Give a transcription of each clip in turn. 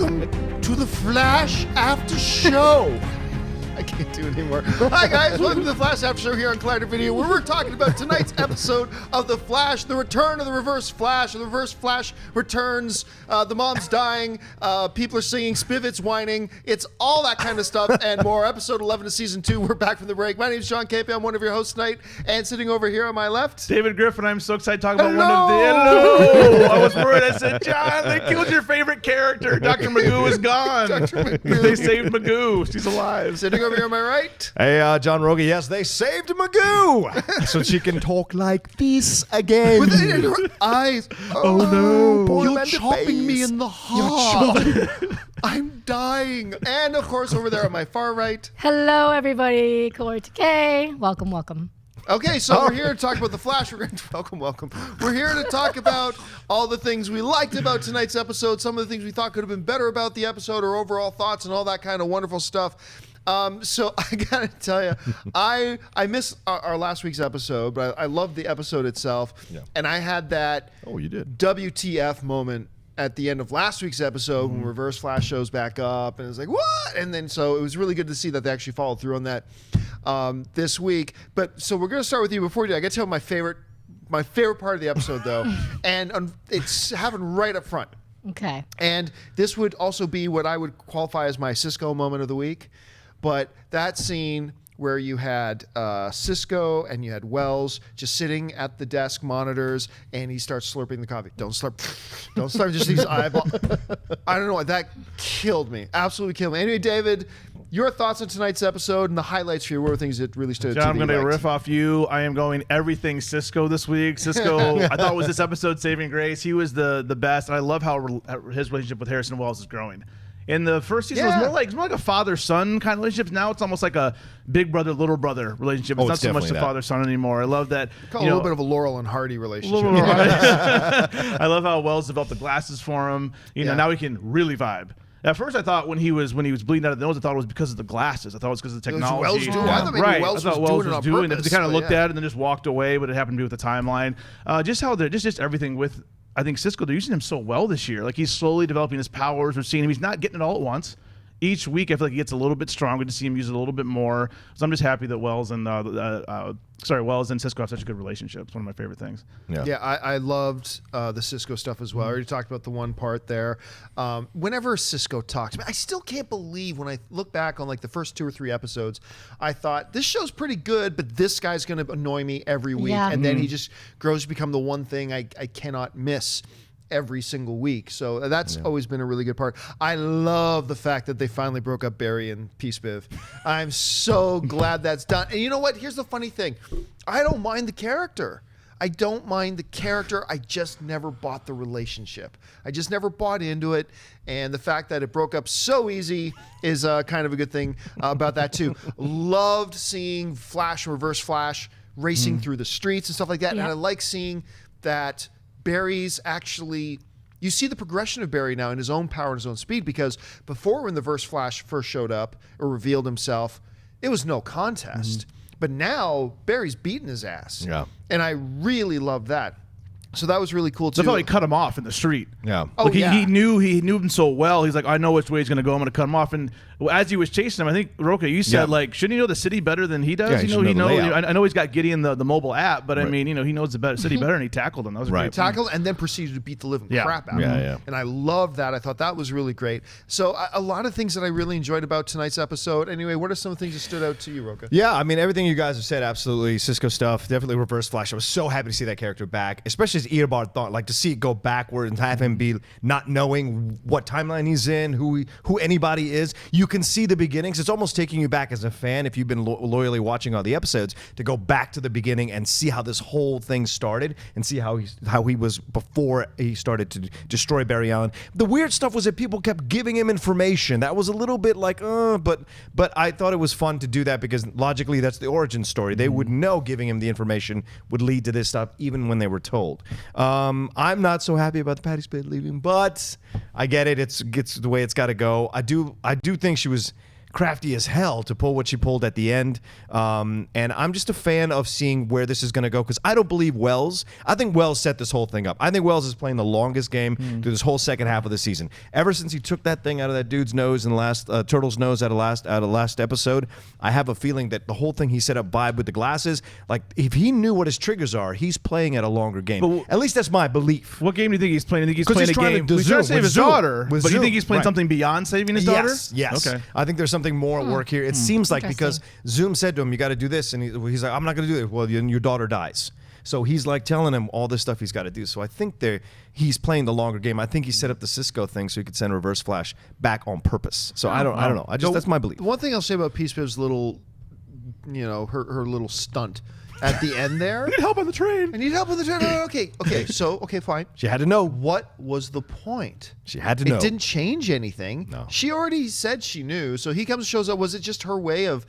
Welcome to the Flash After Show. I can't do it anymore. Hi guys, welcome to the Flash After Show here on Collider Video, where we're talking about tonight's episode of The Flash, the return of the Reverse Flash. The Reverse Flash returns, the mom's dying, people are singing, Spivot's whining. It's all that kind of stuff and more. Episode 11 of Season 2, we're back from the break. My name is John Campea, I'm one of your hosts tonight, and sitting over here on my left, David Griffin. I'm so excited to talk about one of the... Hello! I was worried. I said, John, they killed your favorite character. Dr. Magoo is gone. Dr. Magoo. They saved Magoo. She's alive. Sitting over here on my right. Hey, John Rocha. Yes, they saved Magoo so she can talk like this again. With it in her eyes. Oh, no. Poor You're Amanda chopping Bays. me in the heart. I'm dying. And of course, over there on my far right. Hello, everybody. Kaori, Takee. Welcome, welcome. Okay, so we're here to talk about The Flash. We're going to welcome. We're here to talk about all the things we liked about tonight's episode, some of the things we thought could have been better about the episode, or overall thoughts and all that kind of wonderful stuff. So I gotta tell you, I missed our last week's episode, but I loved the episode itself. Yeah. And I had that you did. WTF moment at the end of last week's episode when Reverse Flash shows back up, and it's like, what? And then so it was really good to see that they actually followed through on that this week. But so we're gonna start with you. Before we do, I got to tell you my favorite part of the episode though, and it's happened right up front. Okay. And this would also be what I would qualify as my Cisco moment of the week. But that scene where you had Cisco and you had Wells just sitting at the desk monitors, and he starts slurping the coffee. Don't slurp. Don't slurp. Just these eyeballs. I don't know. That killed me. Absolutely killed me. Anyway, David, your thoughts on tonight's episode and the highlights for you. What were things that really stood out to you? John, I'm going to riff off you. I am going everything Cisco this week. Cisco, I thought was this episode saving grace. He was the best. And I love how his relationship with Harrison Wells is growing. In the first season, it was more like a father-son kind of relationship. Now it's almost like a big brother, little brother relationship. It's not so much the father-son anymore. I love that. Call it a little bit of a Laurel and Hardy relationship. I love how Wells developed the glasses for him. You know, now he can really vibe. At first, I thought when he was bleeding out of the nose, I thought it was because of the glasses. I thought it was because of the technology. I thought maybe Wells was doing it on purpose. They kind of looked at it and then just walked away, but it happened to be with the timeline. Just how they're just everything with. I think Cisco, they're using him so well this year. Like, he's slowly developing his powers. We're seeing him. He's not getting it all at once. Each week, I feel like he gets a little bit stronger to see him use it a little bit more. So I'm just happy that Wells and Cisco have such a good relationship. It's one of my favorite things. Yeah, I loved the Cisco stuff as well. I already talked about the one part there. Whenever Cisco talks, I still can't believe when I look back on like the first 2 or 3 episodes, I thought this show's pretty good, but this guy's going to annoy me every week. Yeah. And then he just grows to become the one thing I cannot miss every single week. So that's always been a really good part. I love the fact that they finally broke up Barry and Patty Spivot. I'm so glad that's done. And you know what? Here's the funny thing. I don't mind the character. I just never bought the relationship. I just never bought into it. And the fact that it broke up so easy is kind of a good thing about that too. Loved seeing Flash, Reverse Flash racing through the streets and stuff like that. Yeah. And I like seeing that Barry's actually, you see the progression of Barry now in his own power and his own speed, because before, when the Reverse Flash first showed up or revealed himself, it was no contest. But now Barry's beating his ass. Yeah. And I really love that. So that was really cool too. I thought he cut him off in the street. Yeah. He knew him so well. He's like, I know which way he's going to go. I'm going to cut him off. And as he was chasing him, I think, Rocha, you said, like, shouldn't he know the city better than he does? Yeah, I know he's got Gideon, the mobile app, but I mean, he knows the city better, and he tackled him. That was great. Tackled and then proceeded to beat the living crap out of him. Yeah. And I love that. I thought that was really great. So a lot of things that I really enjoyed about tonight's episode. Anyway, what are some of the things that stood out to you, Rocha? Yeah, I mean, everything you guys have said, absolutely. Cisco stuff, definitely Reverse Flash. I was so happy to see that character back, especially as Eobard Thawne. Like, to see it go backward and have him be not knowing what timeline he's in, who anybody is. You can see the beginnings. It's almost taking you back as a fan, if you've been loyally watching all the episodes, to go back to the beginning and see how this whole thing started and see how he was before he started to destroy Barry Allen. The weird stuff was that people kept giving him information. That was a little bit like, but I thought it was fun to do that, because logically that's the origin story. They would know giving him the information would lead to this stuff even when they were told. I'm not so happy about the Patty Spivot leaving, but I get it. It's the way it's got to go. I do think she was crafty as hell to pull what she pulled at the end. And I'm just a fan of seeing where this is going to go because I don't believe Wells. I think Wells set this whole thing up. I think Wells is playing the longest game through this whole second half of the season. Ever since he took that thing out of that dude's nose in the last Turtle's nose out of last episode, I have a feeling that the whole thing he set up vibe with the glasses, like if he knew what his triggers are, he's playing at a longer game. But at least that's my belief. What game do you think he's playing? I think he's 'Cause playing he's a trying to game. do He's trying to Zoom, save with his Zoom, daughter, with but you Zoom, think he's playing right. something beyond saving his daughter? Yes. Okay. I think there's something more at work here. It seems like because Zoom said to him, you got to do this. And he's like, I'm not going to do it. Well, your daughter dies. So he's like telling him all this stuff he's got to do. So I think he's playing the longer game. I think he set up the Cisco thing so he could send Reverse Flash back on purpose. So I don't know. That's my belief. One thing I'll say about Peace Piv's little, her little stunt at the end there. I need help on the train. I need help on the train. Okay, fine. She had to know. What was the point? She had to know. It didn't change anything. No. She already said she knew. So he comes and shows up. Was it just her way of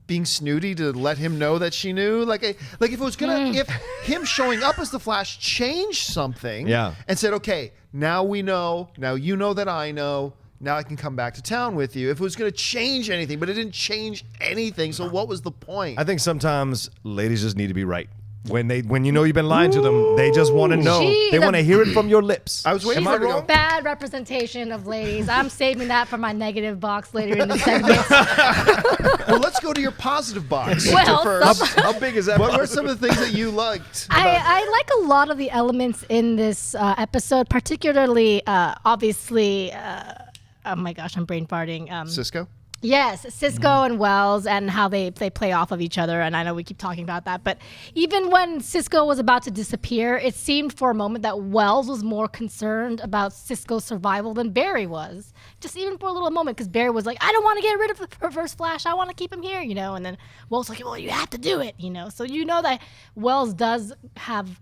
being snooty to let him know that she knew? Like if it was if him showing up as the Flash changed something, and said, okay, now we know. Now you know that I know. Now I can come back to town with you. If it was going to change anything, but it didn't change anything. So what was the point? I think sometimes ladies just need to be right. When you know you've been lying to them, they just want to know. They want to hear it from your lips. I was waiting for her to go. Bad representation of ladies. I'm saving that for my negative box later in the segment. Well, let's go to your positive box Well, first. How big is that? What were some of the things that you liked? I like a lot of the elements in this episode, particularly, obviously, oh my gosh, I'm brain farting. Cisco? Yes, Cisco and Wells and how they play off of each other. And I know we keep talking about that. But even when Cisco was about to disappear, it seemed for a moment that Wells was more concerned about Cisco's survival than Barry was. Just even for a little moment, because Barry was like, I don't want to get rid of the Reverse Flash. I want to keep him here, And then Wells was like, well, you have to do it, So you know that Wells does have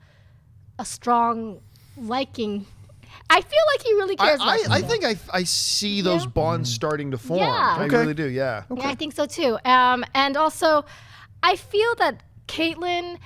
a strong liking. I feel like he really cares about I think I see those bonds starting to form. Yeah. I really do, yeah. Yeah, I think so too. And also, I feel that Caitlin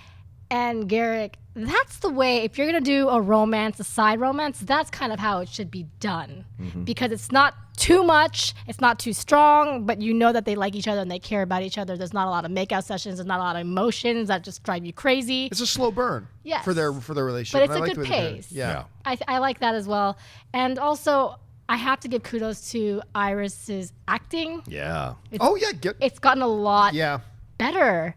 and Garrick, that's the way, if you're going to do a romance, a side romance, that's kind of how it should be done. Because it's not too much, it's not too strong, but you know that they like each other and they care about each other. There's not a lot of makeout sessions, there's not a lot of emotions that just drive you crazy. It's a slow burn for their relationship. But it's a good pace. Yeah. I like that as well. And also, I have to give kudos to Iris's acting. Yeah. It's gotten a lot Yeah. better.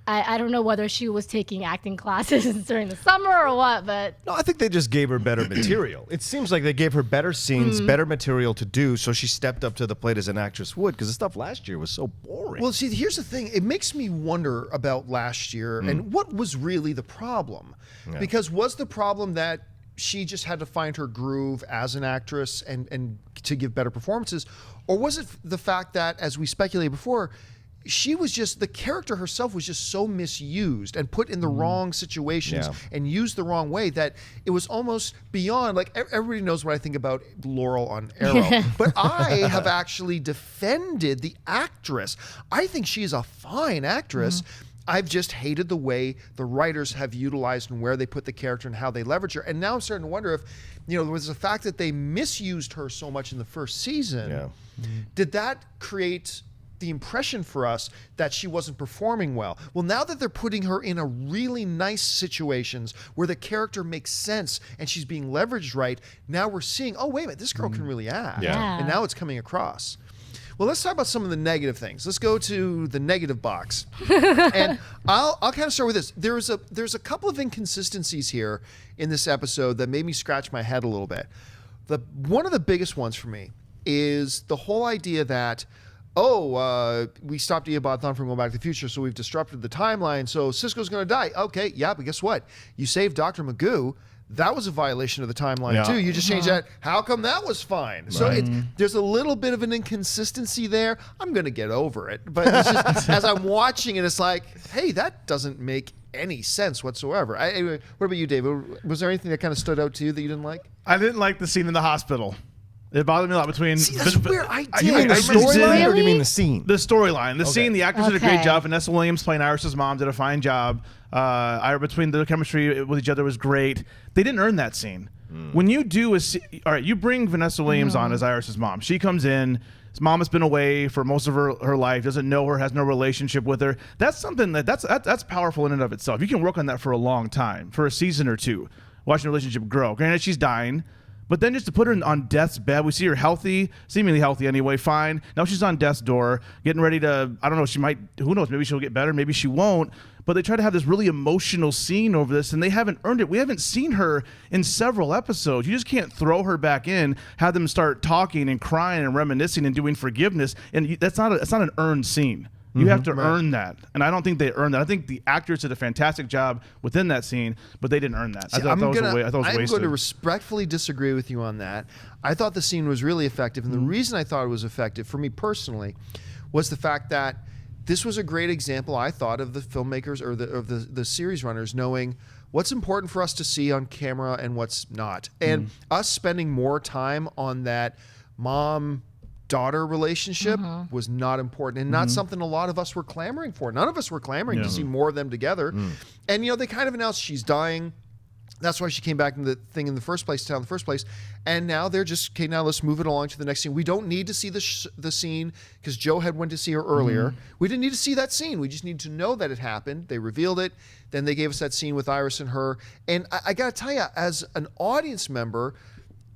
I don't know whether she was taking acting classes during the summer or what, but No, I think they just gave her better material. It seems like they gave her better scenes, better material to do, so she stepped up to the plate as an actress would, because the stuff last year was so boring. Well, see, here's the thing. It makes me wonder about last year and what was really the problem. Yeah. Because was the problem that she just had to find her groove as an actress and to give better performances? Or was it the fact that, as we speculated before, the character herself was just so misused and put in the wrong situations and used the wrong way that it was almost beyond, like, everybody knows what I think about Laurel on Arrow, but I have actually defended the actress. I think she is a fine actress. I've just hated the way the writers have utilized and where they put the character and how they leverage her. And now I'm starting to wonder if, there was the fact that they misused her so much in the first season. Did that create the impression for us that she wasn't performing well? Well, now that they're putting her in a really nice situations where the character makes sense and she's being leveraged right, now we're seeing, oh, wait a minute, this girl can really act. Yeah. And now it's coming across. Well, let's talk about some of the negative things. Let's go to the negative box. And I'll kind of start with this. There's a couple of inconsistencies here in this episode that made me scratch my head a little bit. One of the biggest ones for me is the whole idea that, we stopped Eobard Thawne from going back to the future, so we've disrupted the timeline, so Cisco's going to die. Okay, yeah, but guess what? You saved Dr. Magoo. That was a violation of the timeline, too. You just changed that. How come that was fine? So there's a little bit of an inconsistency there. I'm going to get over it. But it's just, as I'm watching it, it's like, hey, that doesn't make any sense whatsoever. What about you, David? Was there anything that kind of stood out to you that you didn't like? I didn't like the scene in the hospital. It bothered me a lot between. See, that's weird. I did. Do you mean the I remember storyline seeing- or do you mean the scene? The storyline, the scene, the actors did a great Okay. job. Vanessa Williams playing Iris's mom did a fine job. Between the chemistry with each other was great. They didn't earn that scene. When you do all right, you bring Vanessa Williams on as Iris's mom. She comes in. His mom has been away for most of her life, doesn't know her, has no relationship with her. That's something that's powerful in and of itself. You can work on that for a long time, for a season or two, watching the relationship grow. Granted, she's dying, but then just to put her on death's bed, we see her healthy, seemingly healthy anyway, fine. Now she's on death's door, getting ready to, I don't know, she might, who knows, maybe she'll get better, maybe she won't. But they try to have this really emotional scene over this, and they haven't earned it. We haven't seen her in several episodes. You just can't throw her back in, have them start talking and crying and reminiscing and doing forgiveness, and that's not an earned scene. You have to earn that, and I don't think they earned that. I think the actors did a fantastic job within that scene, but they didn't earn that. I thought that was wasted. I'm going to respectfully disagree with you on that. I thought the scene was really effective, and the reason I thought it was effective for me personally was the fact that this was a great example, I thought, of the filmmakers or the series runners knowing what's important for us to see on camera and what's not, and us spending more time on that mom-daughter relationship was not important and not something a lot of us were clamoring for. None of us were clamoring to see more of them together. And, they kind of announced she's dying. That's why she came back in the thing in the first place, town in the first place. And now they're just, okay, now let's move it along to the next scene. We don't need to see the scene because Joe had went to see her earlier. We didn't need to see that scene. We just need to know that it happened. They revealed it. Then they gave us that scene with Iris and her. And I got to tell you, as an audience member,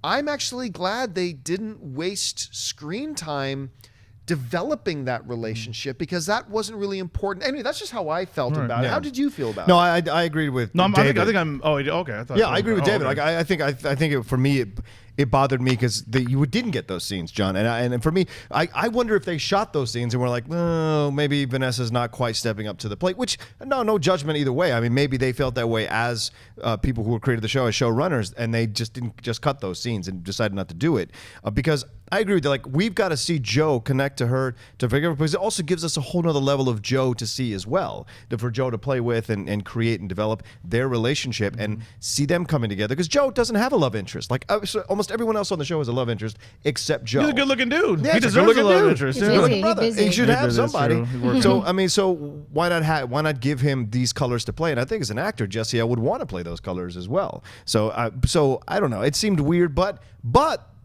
I'm actually glad they didn't waste screen time developing that relationship because that wasn't really important. Anyway, that's just how I felt about it. Yeah. How did you feel about No, it? I agreed with No, David. I think I'm. Oh, okay. I thought. Yeah, I agree with David. Okay. Like I think for me it bothered me because you didn't get those scenes, John. And for me, I wonder if they shot those scenes and were like, oh, maybe Vanessa's not quite stepping up to the plate. Which no judgment either way. I mean, maybe they felt that way as people who created the show as showrunners, and they just didn't just cut those scenes and decided not to do it because. I agree with you. Like, we've got to see Joe connect to her to figure out, because it also gives us a whole nother level of Joe to see as well, for Joe to play with and create and develop their relationship and see them coming together. Because Joe doesn't have a love interest. Like, almost everyone else on the show has a love interest except Joe. He's a good-looking dude. Yeah, he he's a deserves a good-looking love dude. interest. He's Yeah. busy. Brother, busy. he should have That's somebody. true. He works So I mean, why not give him these colors to play? And I think as an actor, Jesse, I would want to play those colors as well. So I don't know. It seemed weird, but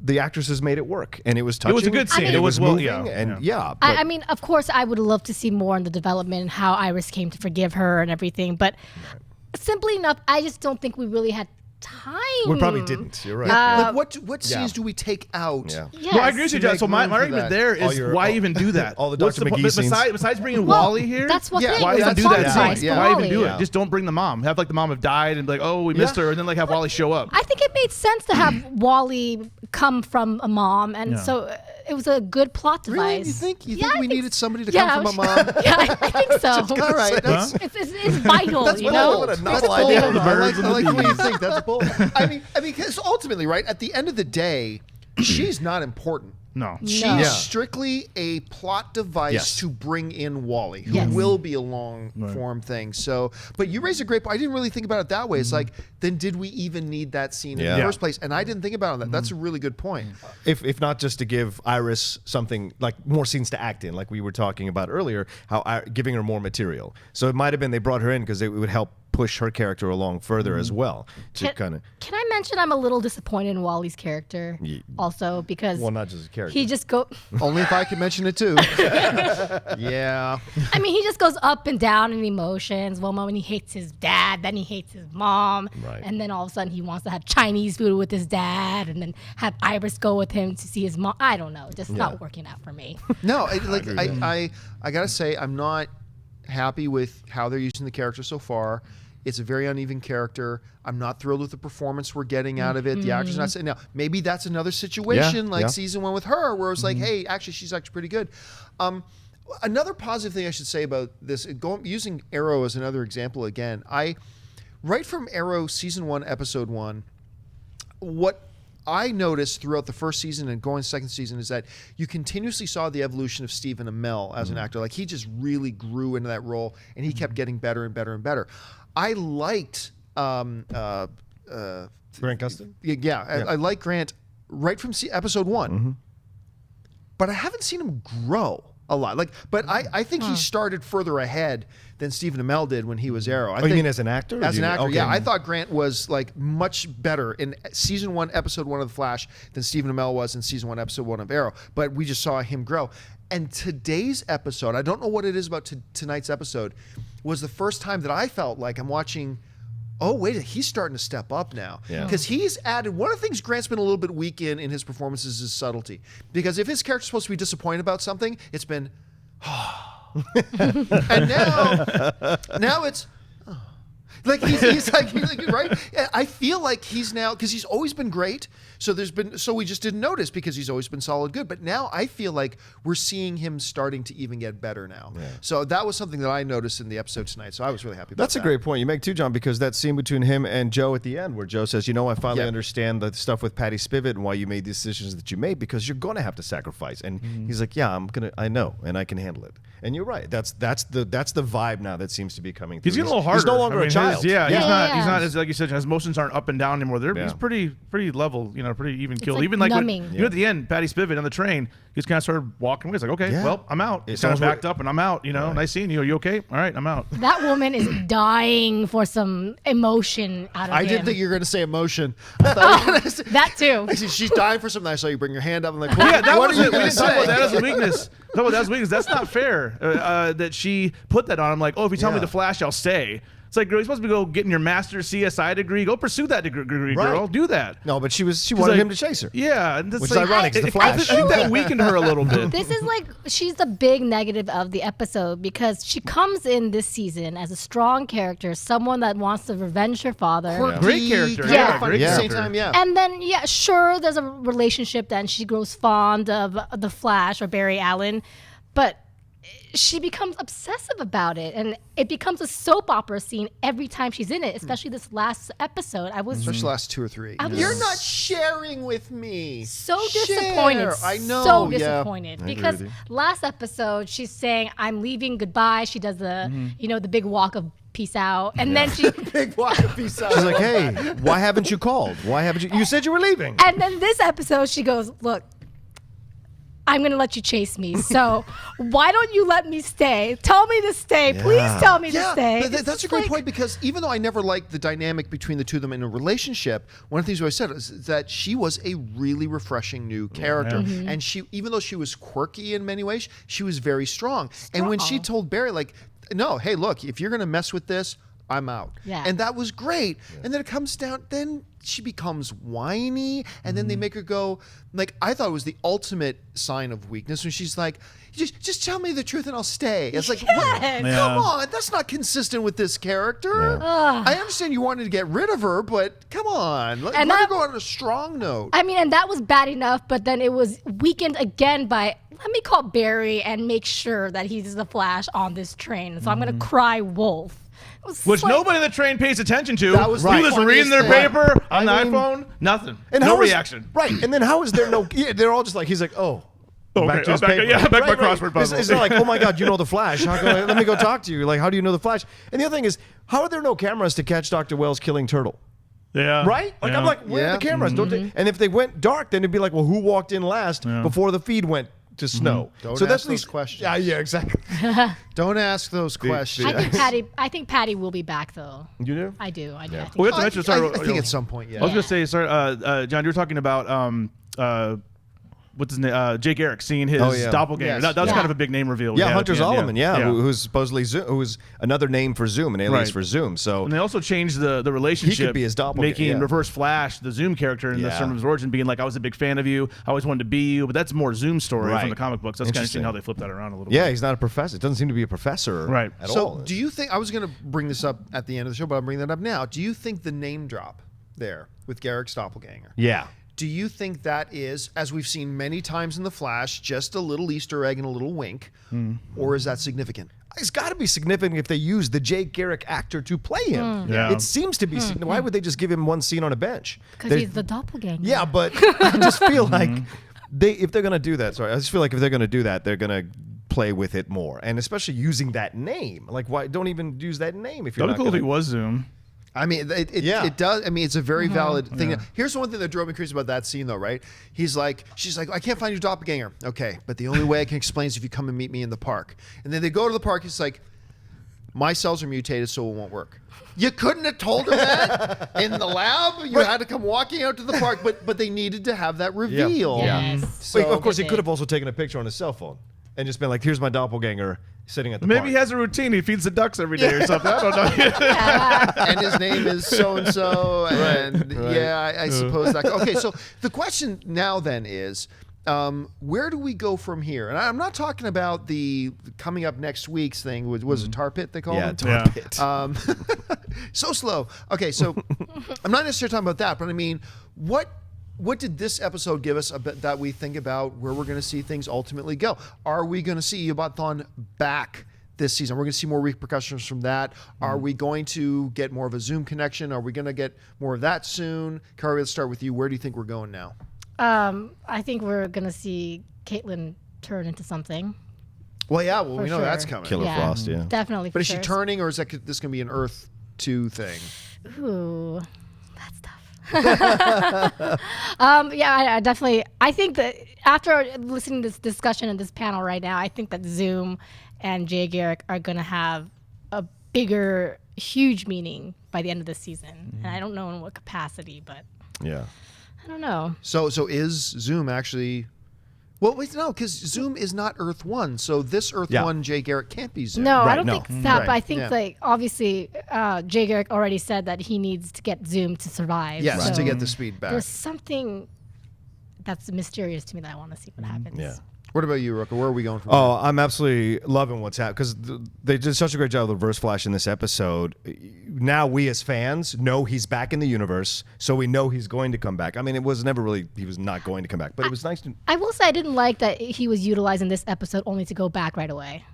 the actresses made it work, and it was touching. It was a good scene. and It it was was well- moving, yeah, and yeah. but- I mean, of course, I would love to see more in the development and how Iris came to forgive her and everything. But simply enough, I just don't think we really had time. we probably didn't. You're right. Like what scenes do we take out? Yeah. Yes. No, I agree with you, To John. make So my room for argument that. there is why even do that? all the What's Dr. po- McGee scenes. besides bringing Well, Wally here, that's what Yeah, thing. why It was even a do plot that device scene? for Why even Wally. do Yeah. it? Just don't bring the mom. Have like the mom have died and be like, oh, we missed her, and then like have Wally show up. I think it made sense to have Wally come from a mom, and Yeah. so it was a good plot device. Really? You think Yeah, I we think needed somebody to yeah, come from a mom? Yeah, I think so. All right, that's It's vital, That's you bold. know? What a That's novel bold. idea. I like, Birds and I like the the way you bees. think. That's bold. I mean, because ultimately, right at the end of the day, she's not important. No. She's No. Yeah. strictly a plot device Yes. to bring in Wally, who Yes. will be a long form thing. So, but you raised a great point. I didn't really think about it that way. It's like, then did we even need that scene in Yeah. the first place? And I didn't think about that. That's a really good point. If not just to give Iris something like more scenes to act in, like we were talking about earlier, giving her more material. So it might have been they brought her in because it would help push her character along further as well. To kind of Can I mention I'm a little disappointed in Wally's character also because not just a character. he just go. Only if I can mention it too. Yeah. I mean, he just goes up and down in emotions. One moment he hates his dad, then he hates his mom, Right. and then all of a sudden he wants to have Chinese food with his dad, and then have Iris go with him to see his mom. I don't know, just not working out for me. No, I gotta say, I'm not happy with how they're using the character so far. It's a very uneven character. I'm not thrilled with the performance we're getting out of it. The actor's not saying now. Maybe that's another situation like season 1 with her, where it's like, hey, actually, she's actually pretty good. Another positive thing I should say about this, using Arrow as another example again. Right from Arrow season 1, episode 1, what I noticed throughout the first season and going second season is that you continuously saw the evolution of Stephen Amell as an actor. Like, he just really grew into that role, and he kept getting better and better and better. I liked Grant Gustin? I like Grant right from episode 1. But I haven't seen him grow a lot. But I think he started further ahead than Stephen Amell did when he was Arrow. You mean as an actor? As an actor, yeah. I thought Grant was like much better in season 1, episode 1 of The Flash than Stephen Amell was in season 1, episode 1 of Arrow. But we just saw him grow. And today's episode, I don't know what it is about tonight's episode, was the first time that I felt like I'm watching. Oh, wait, he's starting to step up now. Because he's added, one of the things Grant's been a little bit weak in his performances is subtlety. Because if his character's supposed to be disappointed about something, it's been, and now it's, like he's like right. I feel like he's now, because he's always been great. So we just didn't notice because he's always been solid good. But now I feel like we're seeing him starting to even get better now. Yeah. So that was something that I noticed in the episode tonight. So I was really happy about that. That's a great point you make too, John, because that scene between him and Joe at the end where Joe says, I finally understand the stuff with Patty Spivot and why you made the decisions that you made, because you're going to have to sacrifice. And he's like, I know, and I can handle it. And you're right. That's the vibe now that seems to be coming through. He's getting a little harder. He's no longer a child. He's not as, like you said, his emotions aren't up and down anymore. He's pretty level, pretty even killed. Like even like numbing. at the end, Patty Spivot on the train, he just kind of started walking away. He's like, okay, well, I'm out. He's kind of backed up and I'm out. Nice seeing you. Are you okay? All right, I'm out. That woman is dying for some emotion out of him. I didn't think you were going to say emotion. That too. She's dying for something. I saw you bring your hand up. I'm like, that what was are you it. We going to didn't talk about say? that as a weakness. That's not fair that she put that on him. Like, if you tell me the Flash, I'll stay. It's like, girl, you're supposed to go getting your master's CSI degree. Go pursue that degree, girl. Do that. No, but she wanted him to chase her. Yeah. Which is ironic. It's the Flash. I think that weakened her a little bit. This is like, she's the big negative of the episode because she comes in this season as a strong character, someone that wants to revenge her father. Great character. Yeah. Great At the character. same time, And then, sure, there's a relationship then. She grows fond of the Flash or Barry Allen, but she becomes obsessive about it, and it becomes a soap opera scene every time she's in it, especially this last episode. Especially the last 2 or 3. You're not sharing with me. So disappointed. I know. So disappointed because last episode she's saying, "I'm leaving. Goodbye." She does the, the big walk of peace out, and then she Big walk of peace out. She's like, hey, why haven't you called? Why haven't you? You said you were leaving. And then this episode she goes, "Look, I'm going to let you chase me. So why don't you let me stay? Tell me to stay. Please tell me to stay." That's a great point, because even though I never liked the dynamic between the two of them in a relationship, one of the things I said is that she was a really refreshing new character. And she, even though she was quirky in many ways, she was very strong. And when she told Barry, like, no, hey, look, if you're going to mess with this, I'm out. Yeah. And that was great. And then it comes down, then she becomes whiny, and then they make her go, like, I thought it was the ultimate sign of weakness when she's like, just tell me the truth and I'll stay. It's like, what? Come on, that's not consistent with this character. I understand you wanted to get rid of her, but come on. Let her go on a strong note. I mean, and that was bad enough, but then it was weakened again by, let me call Barry and make sure that he's the Flash on this train. So I'm going to cry wolf. Which nobody on the train pays attention to. That was He was reading their paper on the iPhone. Nothing. And no reaction. Right. And then how is there no? They're all just like, he's like, oh. Back to his paper. Back my crossword puzzle. It's not like, oh my God, you know the Flash. Let me go talk to you. Like, how do you know the Flash? And the other thing is, how are there no cameras to catch Dr. Wells killing Turtle? Yeah. Right? Like, I'm like, where are the cameras? Don't they? And if they went dark, then it'd be like, well, who walked in last before the feed went to snow? Don't ask those questions. Yeah, exactly. Don't ask those questions. I think Patty will be back though. You do? I do. I think We have to mention. I think at some point, I was going to say, sorry, John, you were talking about what's his name? Jay Garrick seeing his doppelganger. Yes. That was kind of a big name reveal. Yeah, Hunter Zolomon, yeah. who's supposedly Zoom, who's another name for Zoom, an alias for Zoom. So and they also changed the relationship. He could be his doppelganger, making Reverse Flash the Zoom character in the Storm of His Origin being like, I was a big fan of you. I always wanted to be you. But that's more Zoom story from the comic books. That's kind of interesting how they flip that around a little bit. Yeah, he's not a professor. It doesn't seem to be a professor at all. So do you think, I was going to bring this up at the end of the show, but I'm bringing that up now. Do you think the name drop there with Garrick's doppelganger? Yeah. Do you think that is, as we've seen many times in The Flash, just a little Easter egg and a little wink, or is that significant? It's got to be significant if they use the Jay Garrick actor to play him. Yeah. It seems to be. Why would they just give him one scene on a bench? Because he's the doppelganger. Yeah, but I just feel like if they're going to do that, I just feel like if they're going to do that, they're going to play with it more, and especially using that name. Like, why don't even use that name if you're That'd not be cool if gonna, he was Zoom. I mean, it does. I mean, it's a very valid thing. Here's one thing that drove me crazy about that scene, though, right? She's like, I can't find your doppelganger. Okay, but the only way I can explain is if you come and meet me in the park. And then they go to the park. He's like, my cells are mutated, so it won't work. You couldn't have told her that in the lab. You had to come walking out to the park, but they needed to have that reveal. Yes. So, of course, he could have also taken a picture on his cell phone and just been like, "Here's my doppelganger sitting at the park." Maybe he has a routine. He feeds the ducks every day or something. I don't know. And his name is so and so. And I suppose that. Okay, so the question now then is, where do we go from here? And I'm not talking about the coming up next week's thing. Was it Tar Pit they call it? Tar Pit. So slow. Okay, so I'm not necessarily talking about that, but I mean, what did this episode give us that we think about where we're going to see things ultimately go? Are we going to see Eobard Thawne back this season? We're going to see more repercussions from that. Are we going to get more of a Zoom connection? Are we going to get more of that soon? Kaori, let's start with you. Where do you think we're going now? I think we're going to see Caitlin turn into something. Well, yeah, we know sure. that's coming. Killer Frost, yeah. Definitely. But is she turning, or is this going to be an Earth 2 thing? Ooh, that's tough. I definitely. I think that after listening to this discussion and this panel right now, I think that Zoom and Jay Garrick are going to have a bigger, huge meaning by the end of the season. And I don't know in what capacity, but Yeah. I don't know. So is Zoom actually? Well, wait, no, because Zoom is not Earth 1. So this Earth 1 Jay Garrick can't be Zoom. No, I Right, don't no. think that. Right, But I think yeah. like obviously Jay Garrick already said that he needs to get Zoom to survive. Yes, so to get the speed back. there's something that's mysterious to me that I want to see what happens. Yeah. What about you, Rocha? Where are we going from Oh, I'm absolutely loving what's happening because they did such a great job with Reverse Flash in this episode. Now we as fans know he's back in the universe, so we know he's going to come back. I mean, it was never really he was not going to come back, but it was nice to. I will say I didn't like that he was utilizing this episode only to go back right away.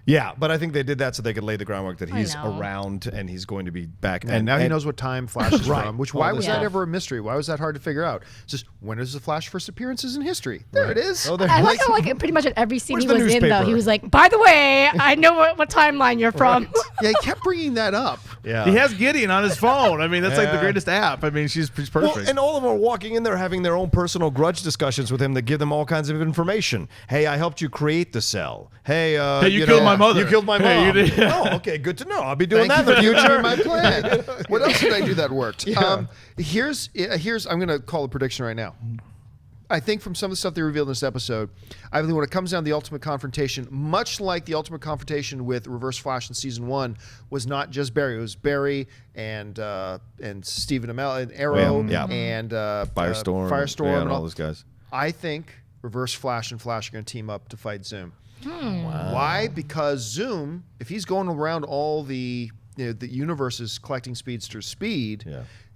Yeah, but I think they did that so they could lay the groundwork that he's know. around and he's going to be back. And now he knows what time Flash is from. Which why was that Yeah. ever a mystery? Why was that hard to figure out? It's just when is the Flash first appearances in history? There it is. Oh, there I it like is. how like pretty much at every scene Where's he the was in though, newspaper? he was like, by the way, I know what timeline you're from. Yeah, he kept bringing that up. Yeah. He has Gideon on his phone. I mean, that's like the Yeah. greatest app. I mean, she's perfect. Well, and all of them are walking in there having their own personal grudge discussions with him that give them all kinds of information. Hey, I helped you create the cell. Hey, you killed my mother. You killed my mom. Hey, you did. Oh, okay, good to know. I'll be doing Thank that you in for the future. my plan. What else did I do that worked? Yeah. Here's I'm going to call a prediction right now. I think from some of the stuff they revealed in this episode, I believe when it comes down to the ultimate confrontation, much like the ultimate confrontation with Reverse Flash in season 1, was not just Barry. It was Barry and Stephen Amell and Arrow Yeah. and Firestorm, and and all those guys. I think Reverse Flash and Flash are going to team up to fight Zoom. Why? Because Zoom, if he's going around all the the universe's collecting speedster's speed,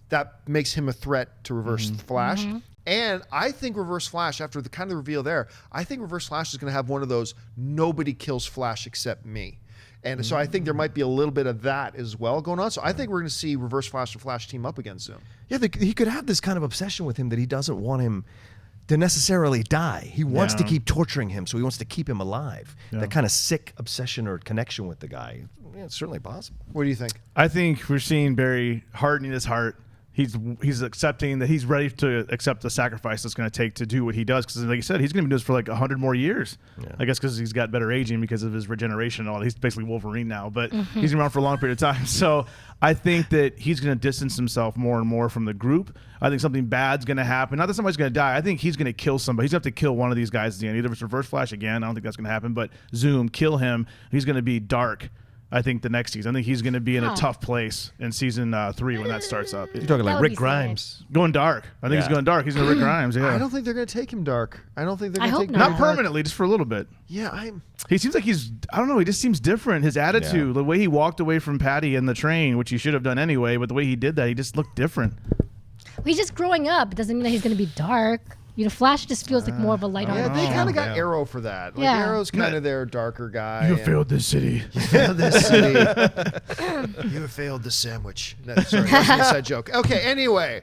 that makes him a threat to Reverse Flash. And I think Reverse Flash, after the kind of reveal there, I think Reverse Flash is going to have one of those nobody kills Flash except me. And so I think there might be a little bit of that as well going on. So I think we're going to see Reverse Flash and Flash team up against Zoom. Yeah, he could have this kind of obsession with him that he doesn't want him to necessarily die. He wants to keep torturing him, so he wants to keep him alive. That kind of sick obsession or connection with the guy. Yeah, it's certainly possible. What do you think? I think we're seeing Barry hardening his heart. He's accepting that he's ready to accept the sacrifice it's going to take to do what he does. Because, like you said, he's going to be doing this for like 100 more years. Yeah. I guess because he's got better aging because of his regeneration and all. He's basically Wolverine now, but he's been around for a long period of time. So I think that he's going to distance himself more and more from the group. I think something bad's going to happen. Not that somebody's going to die. I think he's going to kill somebody. He's going to have to kill one of these guys at the end. Either it's Reverse Flash again. I don't think that's going to happen. But Zoom, kill him. He's going to be dark. I think the next season. I think he's going to be in a tough place in season 3 when that starts up. You're talking That like would Rick be sad. Grimes. Going dark. I think he's going dark. He's going to Rick Grimes. Yeah. I don't think they're going to take him dark. I don't think they're I going to hope take him not. Not dark. permanently, just for a little bit. Yeah, He seems like I don't know, he just seems different. His attitude, the way he walked away from Patty in the train, which he should have done anyway, but the way he did that, he just looked different. He's just growing up. It doesn't mean that he's going to be dark. Flash just feels like more of a lighthearted. Yeah, they kind of show. got Arrow for that. Like, Yeah. Arrow's kind of their darker guy. You and- failed this city. failed this city. You have failed the sandwich. No, sorry, that's an inside joke. Okay, anyway.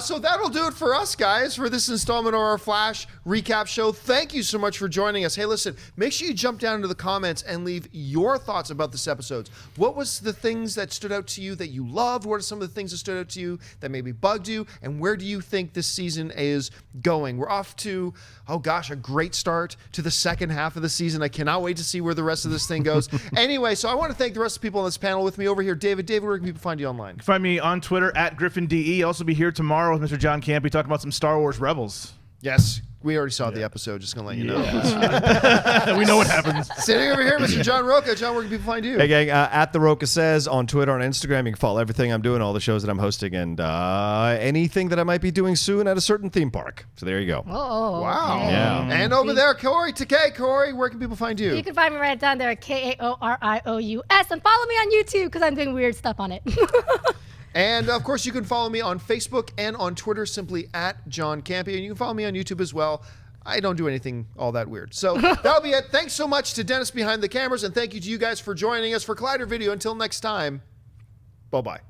So that'll do it for us, guys, for this installment of our Flash recap show. Thank you so much for joining us. Hey, listen, make sure you jump down into the comments and leave your thoughts about this episode. What was the things that stood out to you that you loved? What are some of the things that stood out to you that maybe bugged you? And where do you think this season is going? We're off to, oh gosh, a great start to the second half of the season. I cannot wait to see where the rest of this thing goes. Anyway, so I want to thank the rest of the people on this panel with me over here. David, where can people find you online? Find me on Twitter at GriffinDE. I'll also be here tomorrow with Mr. John Campea talking about some Star Wars Rebels. Yes, we already saw the episode. Just gonna let you know. We know what happens. Sitting over here, Mr. John Rocha. John, where can people find you? Hey gang, at the Rocha Says on Twitter, on Instagram. You can follow everything I'm doing, all the shows that I'm hosting, and anything that I might be doing soon at a certain theme park. So there you go. Oh, Wow. okay. Yeah. And over there, Kaori, Takee. Kaori, where can people find you? You can find me right down there at KAORIOUS and follow me on YouTube because I'm doing weird stuff on it. And of course, you can follow me on Facebook and on Twitter simply at John Campea. And you can follow me on YouTube as well. I don't do anything all that weird. So that'll be it. Thanks so much to Dennis behind the cameras. And thank you to you guys for joining us for Collider Video. Until next time, bye-bye.